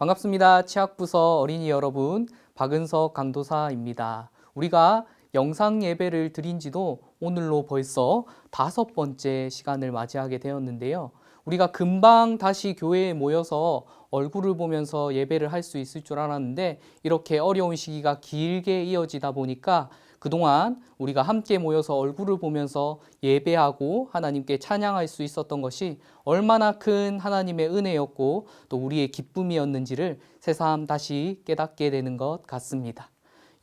반갑습니다. 치학부서 어린이 여러분, 박은석 강도사입니다. 우리가 영상 예배를 드린 지도 오늘로 벌써 5번째 시간을 맞이하게 되었는데요. 우리가 금방 다시 교회에 모여서 얼굴을 보면서 예배를 할 수 있을 줄 알았는데 이렇게 어려운 시기가 길게 이어지다 보니까 그동안 우리가 함께 모여서 얼굴을 보면서 예배하고 하나님께 찬양할 수 있었던 것이 얼마나 큰 하나님의 은혜였고 또 우리의 기쁨이었는지를 새삼 다시 깨닫게 되는 것 같습니다.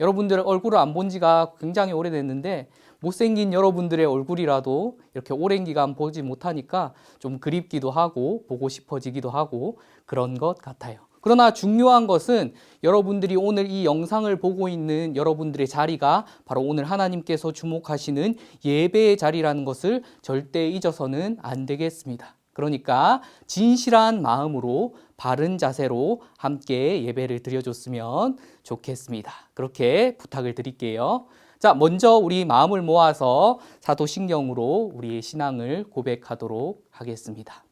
여러분들 얼굴을 안 본 지가 굉장히 오래됐는데 못생긴 여러분들의 얼굴이라도 이렇게 오랜 기간 보지 못하니까 좀 그립기도 하고 보고 싶어지기도 하고 그런 것 같아요. 그러나 중요한 것은 여러분들이 오늘 이 영상을 보고 있는 여러분들의 자리가 바로 오늘 하나님께서 주목하시는 예배의 자리라는 것을 절대 잊어서는 안 되겠습니다. 그러니까 진실한 마음으로 바른 자세로 함께 예배를 드려줬으면 좋겠습니다. 그렇게 부탁을 드릴게요. 자, 먼저 우리 마음을 모아서 사도신경으로 우리의 신앙을 고백하도록 하겠습니다.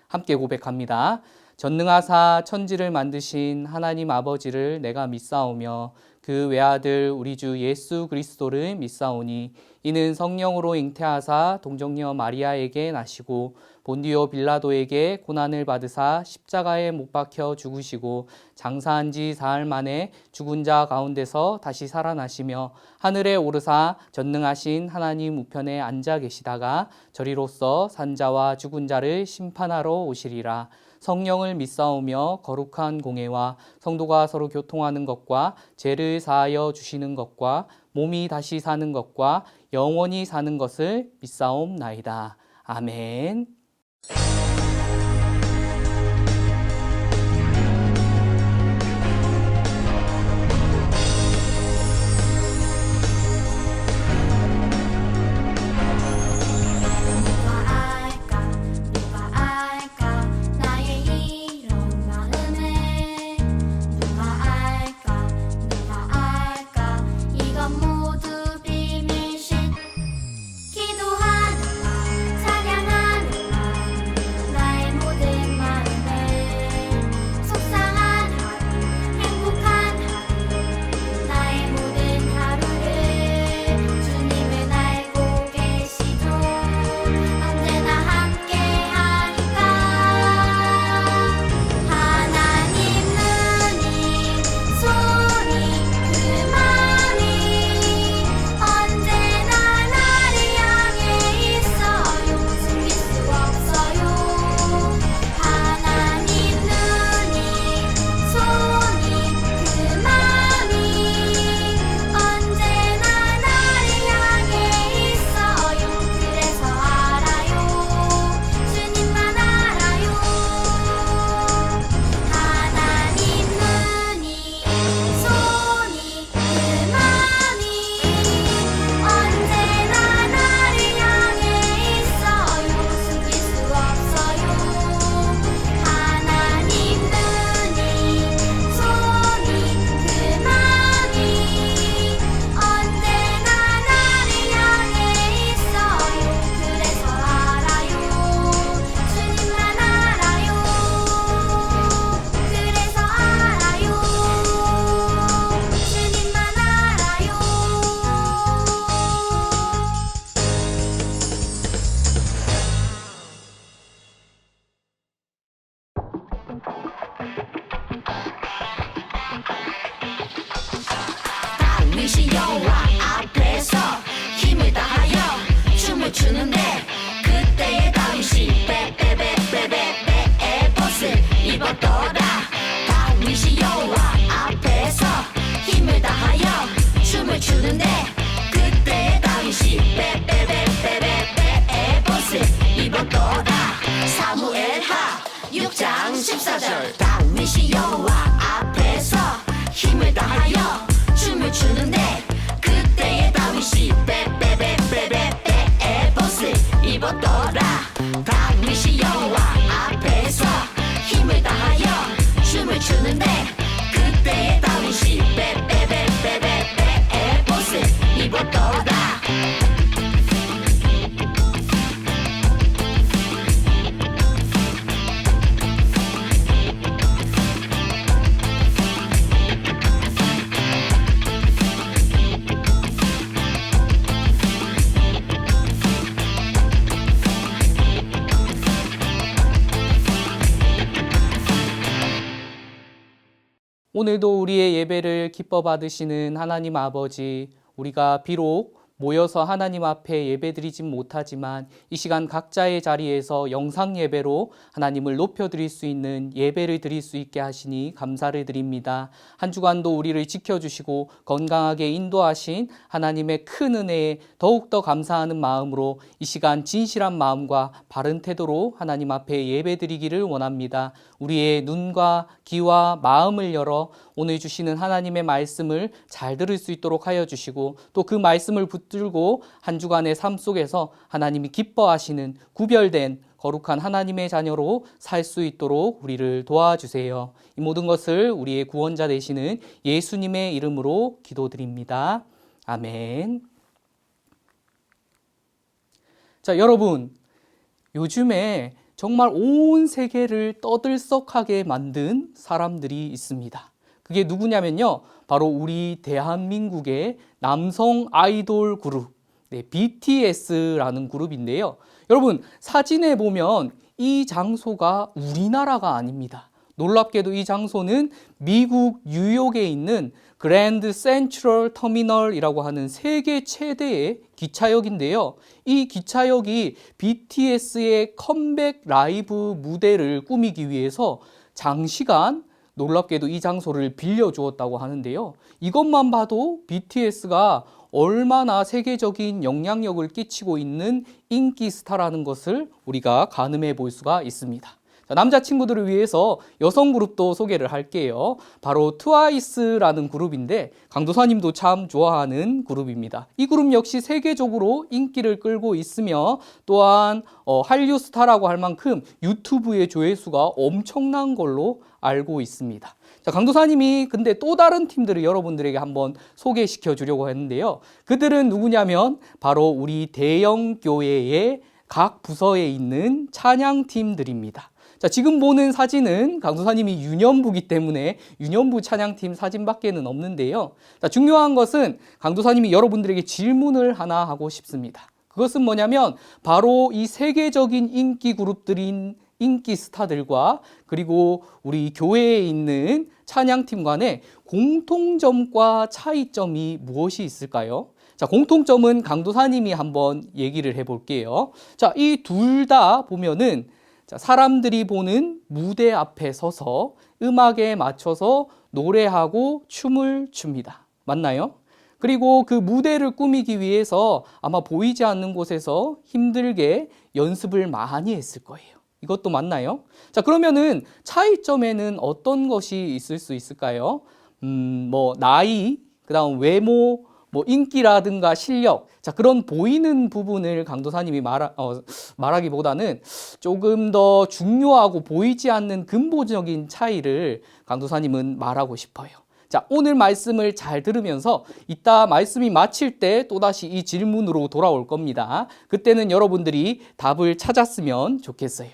함께 고백합니다. 전능하사 천지를 만드신 하나님 아버지를 내가 믿사오며 그 외아들 우리 주 예수 그리스도를 믿사오니 이는 성령으로 잉태하사 동정녀 마리아에게 나시고 본디오 빌라도에게 고난을 받으사 십자가에 못 박혀 죽으시고 장사한 지 사흘 만에 죽은 자 가운데서 다시 살아나시며 하늘에 오르사 전능하신 하나님 우편에 앉아 계시다가 저리로서 산자와 죽은 자를 심판하러 오시리라. 성령을 믿사오며 거룩한 공예와 성도가 서로 교통하는 것과 죄를 사하여 주시는 것과 몸이 다시 사는 것과 영원히 사는 것을 믿사옵나이다. 아멘. 다윗이 여호와 앞에서 힘을 다하여 춤을 추는데 그때의 다윗이 빼빼빼빼빼빼 벗을 입었더라. 다윗이 여호와 앞에서 힘을 다하여 춤을 추는데 그때의 다윗이 빼빼빼빼빼빼 벗을 입었더라. 사무엘하 6장 14절. 다윗이 여호와 앞에서 힘을 다하여 춤을 추는데 그때의 다윗이 빼빼빼빼빼빼 벗을 입었더라. 다윗이 여호와 앞에서 힘을 다하여 춤을 추는데 그때의 다윗이 빼빼빼빼빼빼 벗을 입었더라. 오늘도 우리의 예배를 기뻐 받으시는 하나님 아버지, 우리가 비록 모여서 하나님 앞에 예배드리진 못하지만 이 시간 각자의 자리에서 영상 예배로 하나님을 높여드릴 수 있는 예배를 드릴 수 있게 하시니 감사를 드립니다. 한 주간도 우리를 지켜주시고 건강하게 인도하신 하나님의 큰 은혜에 더욱더 감사하는 마음으로 이 시간 진실한 마음과 바른 태도로 하나님 앞에 예배드리기를 원합니다. 우리의 눈과 귀와 마음을 열어 오늘 주시는 하나님의 말씀을 잘 들을 수 있도록 하여 주시고 또 그 말씀을 붙들고 한 주간의 삶 속에서 하나님이 기뻐하시는 구별된 거룩한 하나님의 자녀로 살 수 있도록 우리를 도와주세요. 이 모든 것을 우리의 구원자 되시는 예수님의 이름으로 기도드립니다. 아멘. 자, 여러분, 요즘에 정말 온 세계를 떠들썩하게 만든 사람들이 있습니다. 그게 누구냐면요, 바로 우리 대한민국의 남성 아이돌 그룹, BTS라는 그룹인데요. 여러분, 사진에 보면 이 장소가 우리나라가 아닙니다. 놀랍게도 이 장소는 미국 뉴욕에 있는 그랜드 센트럴 터미널이라고 하는 세계 최대의 기차역인데요. 이 기차역이 BTS의 컴백 라이브 무대를 꾸미기 위해서 장시간 놀랍게도 이 장소를 빌려주었다고 하는데요. 이것만 봐도 BTS가 얼마나 세계적인 영향력을 끼치고 있는 인기 스타라는 것을 우리가 가늠해 볼 수가 있습니다. 남자친구들을 위해서 여성 그룹도 소개를 할게요. 바로 트와이스라는 그룹인데 강도사님도 참 좋아하는 그룹입니다. 이 그룹 역시 세계적으로 인기를 끌고 있으며 또한 한류 스타라고 할 만큼 유튜브의 조회수가 엄청난 걸로 알고 있습니다. 자, 강도사님이 근데 또 다른 팀들을 여러분들에게 한번 소개시켜 주려고 했는데요. 그들은 누구냐면 바로 우리 대형 교회의 각 부서에 있는 찬양팀들입니다. 자, 지금 보는 사진은 강도사님이 유년부기 때문에 유년부 찬양팀 사진밖에는 없는데요. 자, 중요한 것은 강도사님이 여러분들에게 질문을 하나 하고 싶습니다. 그것은 뭐냐면 바로 이 세계적인 인기 그룹들인 인기 스타들과 그리고 우리 교회에 있는 찬양팀 간의 공통점과 차이점이 무엇이 있을까요? 자, 공통점은 강도사님이 한번 얘기를 해볼게요. 자, 이 둘 다 보면은 사람들이 보는 무대 앞에 서서 음악에 맞춰서 노래하고 춤을 춥니다. 맞나요? 그리고 그 무대를 꾸미기 위해서 아마 보이지 않는 곳에서 힘들게 연습을 많이 했을 거예요. 이것도 맞나요? 자, 그러면은 차이점에는 어떤 것이 있을 수 있을까요? 나이, 그다음 외모, 인기라든가 실력, 자, 그런 보이는 부분을 강도사님이 말하기보다는 조금 더 중요하고 보이지 않는 근본적인 차이를 강도사님은 말하고 싶어요. 자, 오늘 말씀을 잘 들으면서 이따 말씀이 마칠 때 또다시 이 질문으로 돌아올 겁니다. 그때는 여러분들이 답을 찾았으면 좋겠어요.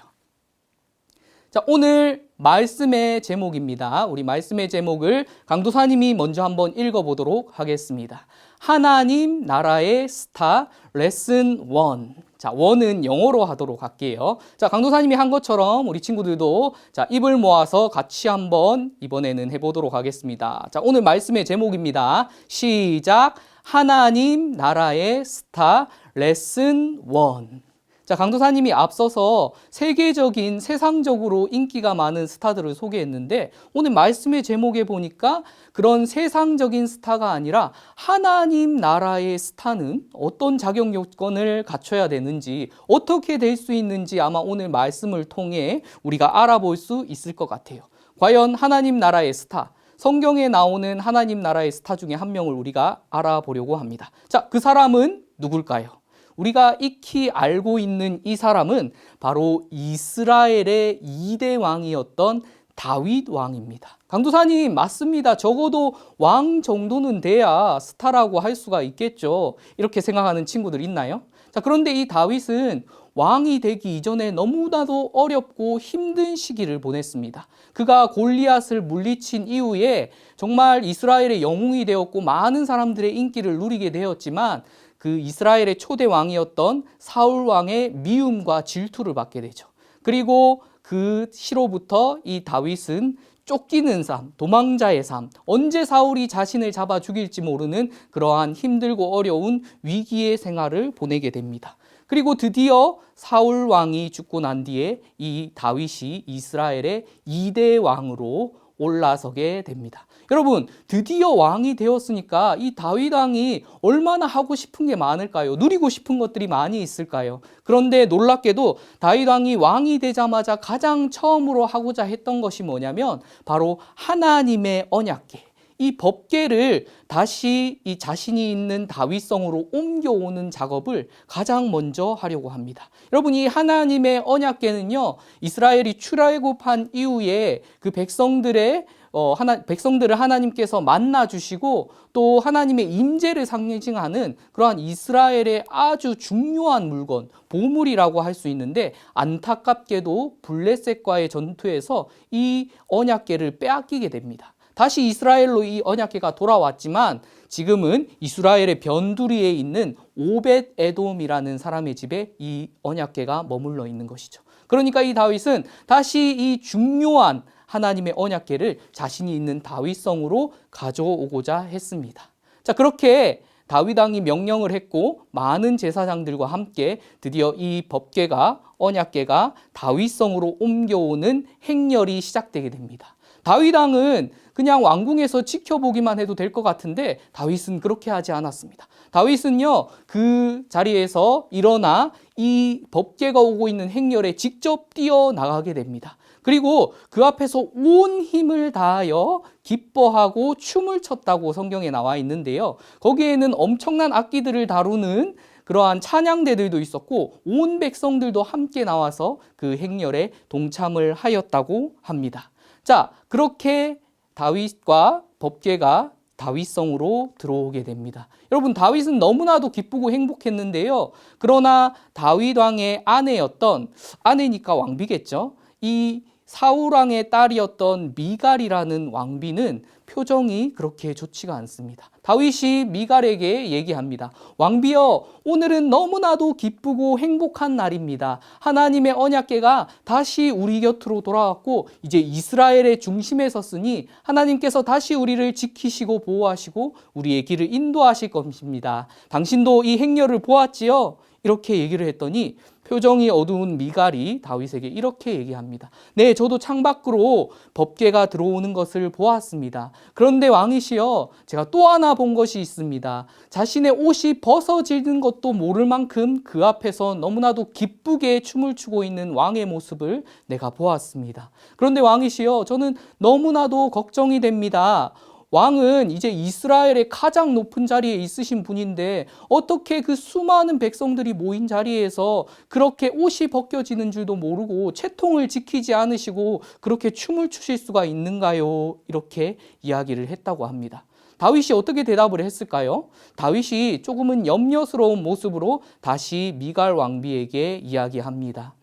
자, 오늘 말씀의 제목입니다. 우리 말씀의 제목을 강도사님이 먼저 한번 읽어보도록 하겠습니다. 하나님 나라의 스타 레슨 1. 자, 1은 영어로 하도록 할게요. 자, 강도사님이 한 것처럼 우리 친구들도 자, 입을 모아서 같이 한번 이번에는 해보도록 하겠습니다. 자, 오늘 말씀의 제목입니다. 시작. 하나님 나라의 스타 레슨 1. 자, 강도사님이 앞서서 세계적인 세상적으로 인기가 많은 스타들을 소개했는데 오늘 말씀의 제목에 보니까 그런 세상적인 스타가 아니라 하나님 나라의 스타는 어떤 자격 요건을 갖춰야 되는지 어떻게 될 수 있는지 아마 오늘 말씀을 통해 우리가 알아볼 수 있을 것 같아요. 과연 하나님 나라의 스타, 성경에 나오는 하나님 나라의 스타 중에 한 명을 우리가 알아보려고 합니다. 자, 그 사람은 누굴까요? 우리가 익히 알고 있는 이 사람은 바로 이스라엘의 2대 왕이었던 다윗 왕입니다. 강도사님, 맞습니다. 적어도 왕 정도는 돼야 스타라고 할 수가 있겠죠. 이렇게 생각하는 친구들 있나요? 자, 그런데 이 다윗은 왕이 되기 이전에 너무나도 어렵고 힘든 시기를 보냈습니다. 그가 골리앗을 물리친 이후에 정말 이스라엘의 영웅이 되었고 많은 사람들의 인기를 누리게 되었지만 그 이스라엘의 초대 왕이었던 사울 왕의 미움과 질투를 받게 되죠. 그리고 그 시로부터 이 다윗은 쫓기는 삶, 도망자의 삶, 언제 사울이 자신을 잡아 죽일지 모르는 그러한 힘들고 어려운 위기의 생활을 보내게 됩니다. 그리고 드디어 사울 왕이 죽고 난 뒤에 이 다윗이 이스라엘의 2대 왕으로 올라서게 됩니다. 여러분, 드디어 왕이 되었으니까 이 다윗 왕이 얼마나 하고 싶은 게 많을까요? 누리고 싶은 것들이 많이 있을까요? 그런데 놀랍게도 다윗 왕이 되자마자 가장 처음으로 하고자 했던 것이 뭐냐면 바로 하나님의 언약궤, 이 법궤를 다시 이 자신이 있는 다윗성으로 옮겨오는 작업을 가장 먼저 하려고 합니다. 여러분, 이 하나님의 언약궤는요, 이스라엘이 출애굽한 이후에 그 백성들을 하나님께서 만나 주시고 또 하나님의 임재를 상징하는 그러한 이스라엘의 아주 중요한 물건, 보물이라고 할 수 있는데, 안타깝게도 블레셋과의 전투에서 이 언약궤를 빼앗기게 됩니다. 다시 이스라엘로 이 언약궤가 돌아왔지만 지금은 이스라엘의 변두리에 있는 오벳 에돔이라는 사람의 집에 이 언약궤가 머물러 있는 것이죠. 그러니까 이 다윗은 다시 이 중요한 하나님의 언약궤를 자신이 있는 다윗성으로 가져오고자 했습니다. 자, 그렇게 다윗 왕이 명령을 했고 많은 제사장들과 함께 드디어 이 법궤가, 언약궤가 다윗성으로 옮겨오는 행렬이 시작되게 됩니다. 다윗 왕은 그냥 왕궁에서 지켜보기만 해도 될 것 같은데 다윗은 그렇게 하지 않았습니다. 다윗은요, 그 자리에서 일어나 이 법궤가 오고 있는 행렬에 직접 뛰어나가게 됩니다. 그리고 그 앞에서 온 힘을 다하여 기뻐하고 춤을 췄다고 성경에 나와 있는데요. 거기에는 엄청난 악기들을 다루는 그러한 찬양대들도 있었고 온 백성들도 함께 나와서 그 행렬에 동참을 하였다고 합니다. 자, 그렇게 다윗과 법궤가 다윗성으로 들어오게 됩니다. 여러분, 다윗은 너무나도 기쁘고 행복했는데요. 그러나 다윗 왕의 아내니까 왕비겠죠. 이 사울 왕의 딸이었던 미갈이라는 왕비는 표정이 그렇게 좋지가 않습니다. 다윗이 미갈에게 얘기합니다. 왕비여, 오늘은 너무나도 기쁘고 행복한 날입니다. 하나님의 언약궤가 다시 우리 곁으로 돌아왔고 이제 이스라엘의 중심에 섰으니 하나님께서 다시 우리를 지키시고 보호하시고 우리의 길을 인도하실 것입니다. 당신도 이 행렬을 보았지요? 이렇게 얘기를 했더니 표정이 어두운 미갈이 다윗에게 이렇게 얘기합니다. 네, 저도 창밖으로 법궤가 들어오는 것을 보았습니다. 그런데 왕이시여, 제가 또 하나 본 것이 있습니다. 자신의 옷이 벗어지는 것도 모를 만큼 그 앞에서 너무나도 기쁘게 춤을 추고 있는 왕의 모습을 내가 보았습니다. 그런데 왕이시여, 저는 너무나도 걱정이 됩니다. 왕은 이제 이스라엘의 가장 높은 자리에 있으신 분인데 어떻게 그 수많은 백성들이 모인 자리에서 그렇게 옷이 벗겨지는 줄도 모르고 채통을 지키지 않으시고 그렇게 춤을 추실 수가 있는가요? 이렇게 이야기를 했다고 합니다. 다윗이 어떻게 대답을 했을까요? 다윗이 조금은 염려스러운 모습으로 다시 미갈 왕비에게 이야기합니다.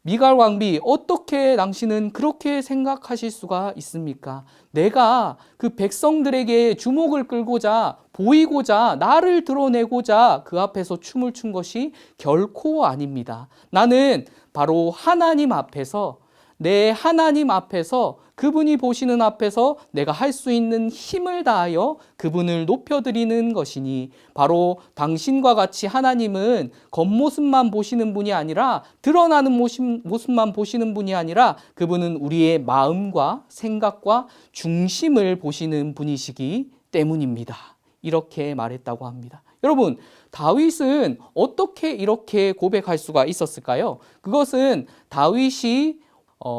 미갈 왕비, 어떻게 당신은 그렇게 생각하실 수가 있습니까? 내가 그 백성들에게 주목을 끌고자, 보이고자, 나를 드러내고자 그 앞에서 춤을 춘 것이 결코 아닙니다. 나는 바로 하나님 앞에서, 내 하나님 앞에서, 그분이 보시는 앞에서 내가 할 수 있는 힘을 다하여 그분을 높여드리는 것이니, 바로 당신과 같이 하나님은 겉모습만 보시는 분이 아니라, 드러나는 모습만 보시는 분이 아니라 그분은 우리의 마음과 생각과 중심을 보시는 분이시기 때문입니다. 이렇게 말했다고 합니다. 여러분, 다윗은 어떻게 이렇게 고백할 수가 있었을까요? 그것은 다윗이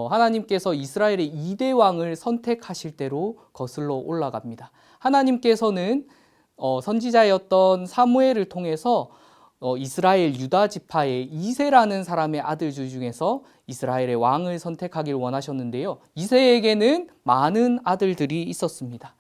하나님께서 이스라엘의 2대 왕을 선택하실 때로 거슬러 올라갑니다. 하나님께서는 선지자였던 사무엘을 통해서 이스라엘 유다 지파의 이새라는 사람의 아들들 중에서 이스라엘의 왕을 선택하길 원하셨는데요. 이새에게는 많은 아들들이 있었습니다.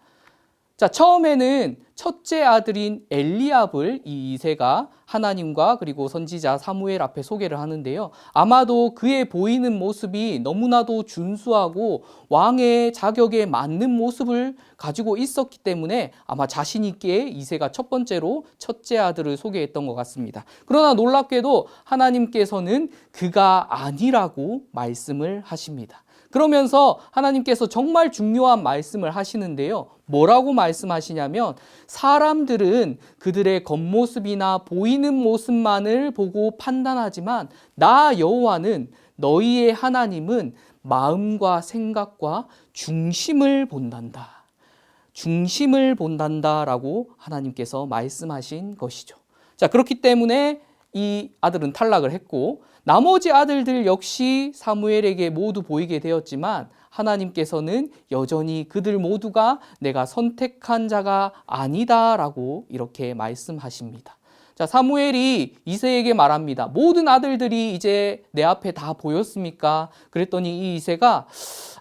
자, 처음에는 첫째 아들인 엘리압을 이 이새가 하나님과 그리고 선지자 사무엘 앞에 소개를 하는데요. 아마도 그의 보이는 모습이 너무나도 준수하고 왕의 자격에 맞는 모습을 가지고 있었기 때문에 아마 자신 있게 이새가 첫 번째로 첫째 아들을 소개했던 것 같습니다. 그러나 놀랍게도 하나님께서는 그가 아니라고 말씀을 하십니다. 그러면서 하나님께서 정말 중요한 말씀을 하시는데요. 뭐라고 말씀하시냐면 사람들은 그들의 겉모습이나 보이는 모습만을 보고 판단하지만 나 여호와는 너희의 하나님은 마음과 생각과 중심을 본단다. 중심을 본단다라고 하나님께서 말씀하신 것이죠. 자, 그렇기 때문에 이 아들은 탈락을 했고 나머지 아들들 역시 사무엘에게 모두 보이게 되었지만 하나님께서는 여전히 그들 모두가 내가 선택한 자가 아니다라고 이렇게 말씀하십니다. 자, 사무엘이 이새에게 말합니다. 모든 아들들이 이제 내 앞에 다 보였습니까? 그랬더니 이 이새가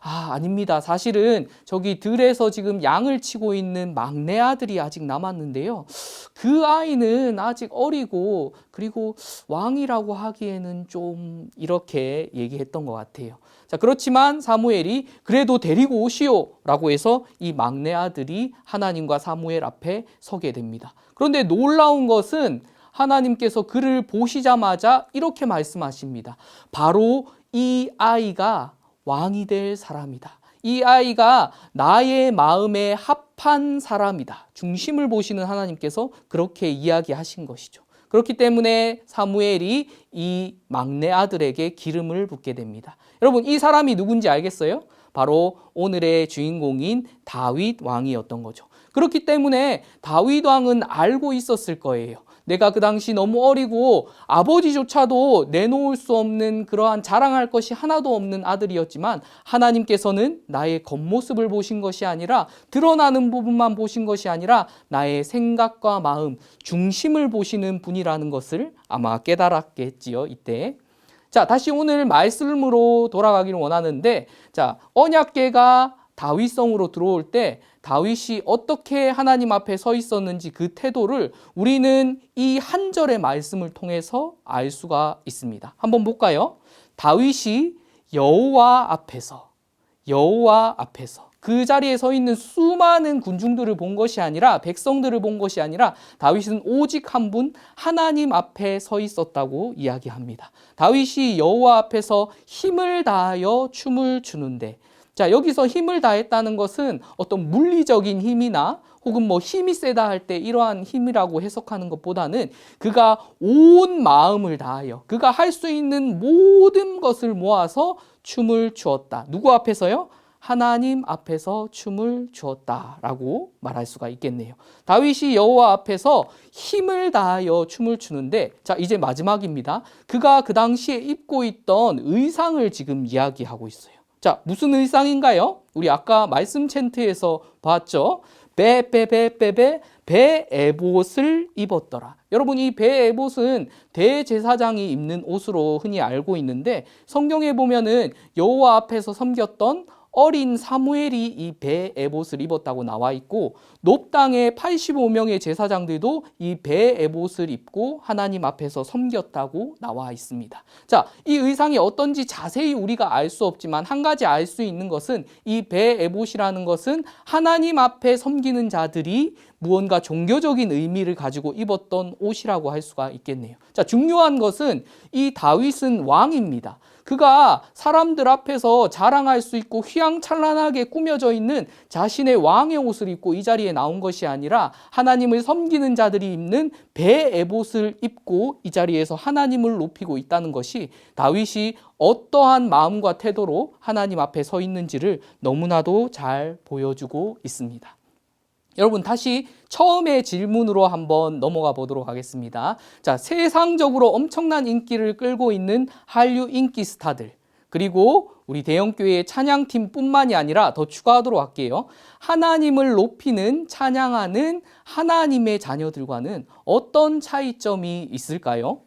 아닙니다. 사실은 저기 들에서 지금 양을 치고 있는 막내 아들이 아직 남았는데요. 그 아이는 아직 어리고 그리고 왕이라고 하기에는 좀 이렇게 얘기했던 것 같아요. 자, 그렇지만 사무엘이 그래도 데리고 오시오 라고 해서 이 막내 아들이 하나님과 사무엘 앞에 서게 됩니다. 그런데 놀라운 것은 하나님께서 그를 보시자마자 이렇게 말씀하십니다. 바로 이 아이가 왕이 될 사람이다. 이 아이가 나의 마음에 합한 사람이다. 중심을 보시는 하나님께서 그렇게 이야기하신 것이죠. 그렇기 때문에 사무엘이 이 막내 아들에게 기름을 붓게 됩니다. 여러분, 이 사람이 누군지 알겠어요? 바로 오늘의 주인공인 다윗 왕이었던 거죠. 그렇기 때문에 다윗 왕은 알고 있었을 거예요. 내가 그 당시 너무 어리고 아버지조차도 내놓을 수 없는 그러한 자랑할 것이 하나도 없는 아들이었지만 하나님께서는 나의 겉모습을 보신 것이 아니라 드러나는 부분만 보신 것이 아니라 나의 생각과 마음, 중심을 보시는 분이라는 것을 아마 깨달았겠지요, 이때. 자, 다시 오늘 말씀으로 돌아가기를 원하는데, 자, 언약궤가 다윗성으로 들어올 때 다윗이 어떻게 하나님 앞에 서 있었는지 그 태도를 우리는 이 한 절의 말씀을 통해서 알 수가 있습니다. 한번 볼까요? 다윗이 여호와 앞에서 그 자리에 서 있는 수많은 군중들을 본 것이 아니라 백성들을 본 것이 아니라 다윗은 오직 한 분 하나님 앞에 서 있었다고 이야기합니다. 다윗이 여호와 앞에서 힘을 다하여 춤을 추는데, 자, 여기서 힘을 다했다는 것은 어떤 물리적인 힘이나 혹은 뭐 힘이 세다 할 때 이러한 힘이라고 해석하는 것보다는 그가 온 마음을 다하여 그가 할 수 있는 모든 것을 모아서 춤을 추었다. 누구 앞에서요? 하나님 앞에서 춤을 추었다라고 말할 수가 있겠네요. 다윗이 여호와 앞에서 힘을 다하여 춤을 추는데, 자, 이제 마지막입니다. 그가 그 당시에 입고 있던 의상을 지금 이야기하고 있어요. 자, 무슨 의상인가요? 우리 아까 말씀 챈트에서 봤죠? 배 에봇을 입었더라. 여러분, 이 배 에봇은 대제사장이 입는 옷으로 흔히 알고 있는데 성경에 보면은 여호와 앞에서 섬겼던 어린 사무엘이 이 배 에봇을 입었다고 나와 있고 놋당의 85명의 제사장들도 이 배 에봇을 입고 하나님 앞에서 섬겼다고 나와 있습니다. 자, 이 의상이 어떤지 자세히 우리가 알 수 없지만 한 가지 알 수 있는 것은 이 배 에봇이라는 것은 하나님 앞에 섬기는 자들이 무언가 종교적인 의미를 가지고 입었던 옷이라고 할 수가 있겠네요. 자, 중요한 것은 이 다윗은 왕입니다. 그가 사람들 앞에서 자랑할 수 있고 휘황찬란하게 꾸며져 있는 자신의 왕의 옷을 입고 이 자리에 나온 것이 아니라 하나님을 섬기는 자들이 입는 배 에봇을 입고 이 자리에서 하나님을 높이고 있다는 것이 다윗이 어떠한 마음과 태도로 하나님 앞에 서 있는지를 너무나도 잘 보여주고 있습니다. 여러분, 다시 처음의 질문으로 한번 넘어가 보도록 하겠습니다. 자, 세상적으로 엄청난 인기를 끌고 있는 한류 인기 스타들, 그리고 우리 대형교회의 찬양팀뿐만이 아니라 더 추가하도록 할게요. 하나님을 높이는, 찬양하는 하나님의 자녀들과는 어떤 차이점이 있을까요?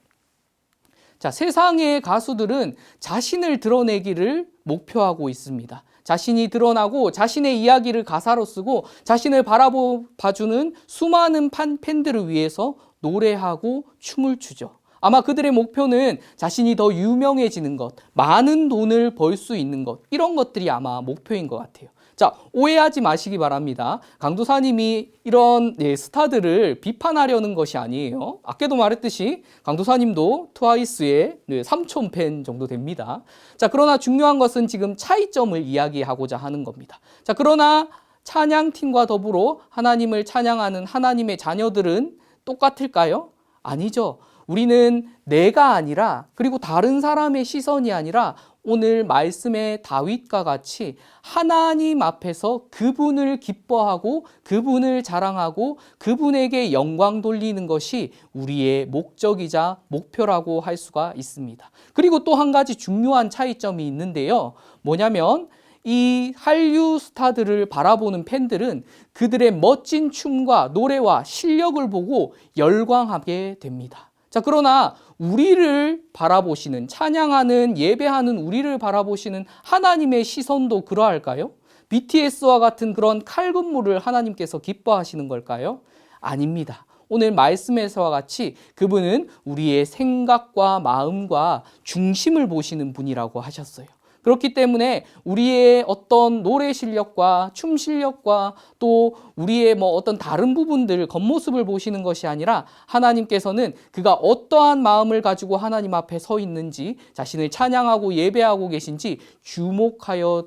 자, 세상의 가수들은 자신을 드러내기를 목표하고 있습니다. 자신이 드러나고 자신의 이야기를 가사로 쓰고 자신을 바라봐주는 수많은 팬들을 위해서 노래하고 춤을 추죠. 아마 그들의 목표는 자신이 더 유명해지는 것, 많은 돈을 벌 수 있는 것, 이런 것들이 아마 목표인 것 같아요. 자, 오해하지 마시기 바랍니다. 강도사님이 이런 스타들을 비판하려는 것이 아니에요. 아까도 말했듯이 강도사님도 트와이스의 3촌 팬 정도 됩니다. 자, 그러나 중요한 것은 지금 차이점을 이야기하고자 하는 겁니다. 자, 그러나 찬양팀과 더불어 하나님을 찬양하는 하나님의 자녀들은 똑같을까요? 아니죠. 우리는 내가 아니라, 그리고 다른 사람의 시선이 아니라 오늘 말씀의 다윗과 같이 하나님 앞에서 그분을 기뻐하고 그분을 자랑하고 그분에게 영광 돌리는 것이 우리의 목적이자 목표라고 할 수가 있습니다. 그리고 또 한 가지 중요한 차이점이 있는데요. 뭐냐면 이 한류 스타들을 바라보는 팬들은 그들의 멋진 춤과 노래와 실력을 보고 열광하게 됩니다. 자, 그러나 우리를 바라보시는, 찬양하는, 예배하는 우리를 바라보시는 하나님의 시선도 그러할까요? BTS와 같은 그런 칼군무를 하나님께서 기뻐하시는 걸까요? 아닙니다. 오늘 말씀에서와 같이 그분은 우리의 생각과 마음과 중심을 보시는 분이라고 하셨어요. 그렇기 때문에 우리의 어떤 노래 실력과 춤 실력과 또 우리의 어떤 다른 부분들, 겉모습을 보시는 것이 아니라 하나님께서는 그가 어떠한 마음을 가지고 하나님 앞에 서 있는지, 자신을 찬양하고 예배하고 계신지 주목하고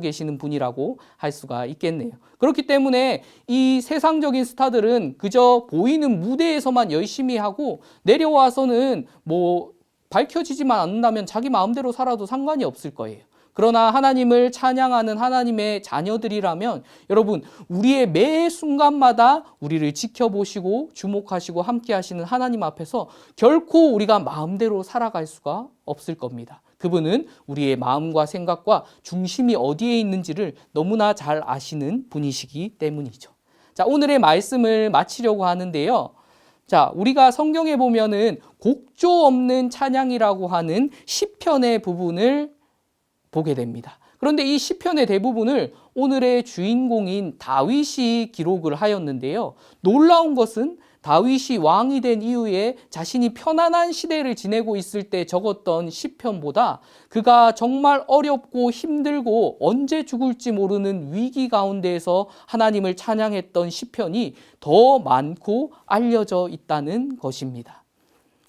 계시는 분이라고 할 수가 있겠네요. 그렇기 때문에 이 세상적인 스타들은 그저 보이는 무대에서만 열심히 하고 내려와서는 밝혀지지만 않는다면 자기 마음대로 살아도 상관이 없을 거예요. 그러나 하나님을 찬양하는 하나님의 자녀들이라면 여러분, 우리의 매 순간마다 우리를 지켜보시고 주목하시고 함께 하시는 하나님 앞에서 결코 우리가 마음대로 살아갈 수가 없을 겁니다. 그분은 우리의 마음과 생각과 중심이 어디에 있는지를 너무나 잘 아시는 분이시기 때문이죠. 자, 오늘의 말씀을 마치려고 하는데요. 자, 우리가 성경에 보면은 곡조 없는 찬양이라고 하는 시편의 부분을 보게 됩니다. 그런데 이 시편의 대부분을 오늘의 주인공인 다윗이 기록을 하였는데요. 놀라운 것은 다윗이 왕이 된 이후에 자신이 편안한 시대를 지내고 있을 때 적었던 시편보다 그가 정말 어렵고 힘들고 언제 죽을지 모르는 위기 가운데에서 하나님을 찬양했던 시편이 더 많고 알려져 있다는 것입니다.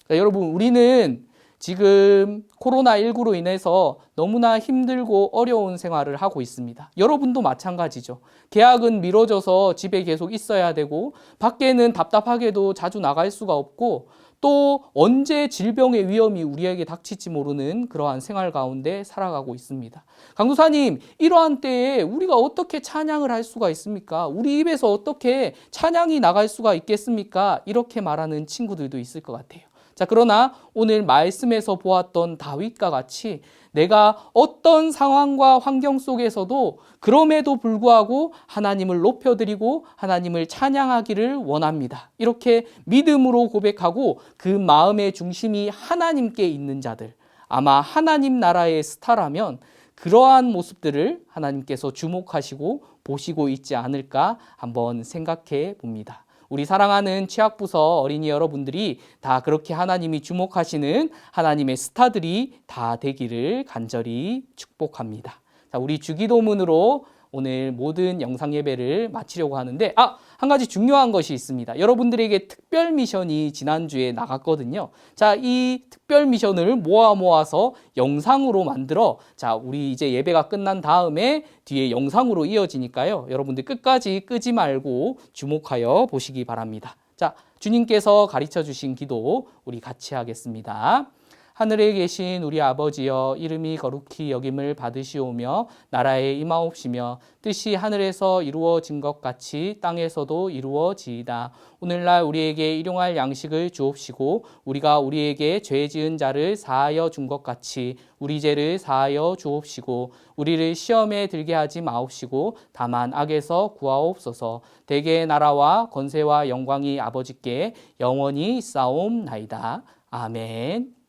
자, 여러분, 우리는 지금 코로나19로 인해서 너무나 힘들고 어려운 생활을 하고 있습니다. 여러분도 마찬가지죠. 계약은 미뤄져서 집에 계속 있어야 되고 밖에는 답답하게도 자주 나갈 수가 없고 또 언제 질병의 위험이 우리에게 닥칠지 모르는 그러한 생활 가운데 살아가고 있습니다. 강도사님, 이러한 때에 우리가 어떻게 찬양을 할 수가 있습니까? 우리 입에서 어떻게 찬양이 나갈 수가 있겠습니까? 이렇게 말하는 친구들도 있을 것 같아요. 자, 그러나 오늘 말씀에서 보았던 다윗과 같이 내가 어떤 상황과 환경 속에서도 그럼에도 불구하고 하나님을 높여드리고 하나님을 찬양하기를 원합니다. 이렇게 믿음으로 고백하고 그 마음의 중심이 하나님께 있는 자들, 아마 하나님 나라의 스타라면 그러한 모습들을 하나님께서 주목하시고 보시고 있지 않을까 한번 생각해 봅니다. 우리 사랑하는 취학부서 어린이 여러분들이 다 그렇게 하나님이 주목하시는 하나님의 스타들이 다 되기를 간절히 축복합니다. 자, 우리 주기도문으로 오늘 모든 영상 예배를 마치려고 하는데 한 가지 중요한 것이 있습니다. 여러분들에게 특별 미션이 지난주에 나갔거든요. 자, 이 특별 미션을 모아서 영상으로 만들어 우리 이제 예배가 끝난 다음에 뒤에 영상으로 이어지니까요. 여러분들 끝까지 끄지 말고 주목하여 보시기 바랍니다. 자, 주님께서 가르쳐 주신 기도 우리 같이 하겠습니다. 하늘에 계신 우리 아버지여, 이름이 거룩히 여김을 받으시오며 나라에 임하옵시며 뜻이 하늘에서 이루어진 것 같이 땅에서도 이루어지이다. 오늘날 우리에게 일용할 양식을 주옵시고 우리가 우리에게 죄 지은 자를 사하여 준 것 같이 우리 죄를 사하여 주옵시고 우리를 시험에 들게 하지 마옵시고 다만 악에서 구하옵소서. 대개의 나라와 권세와 영광이 아버지께 영원히 있사옵나이다. 아멘.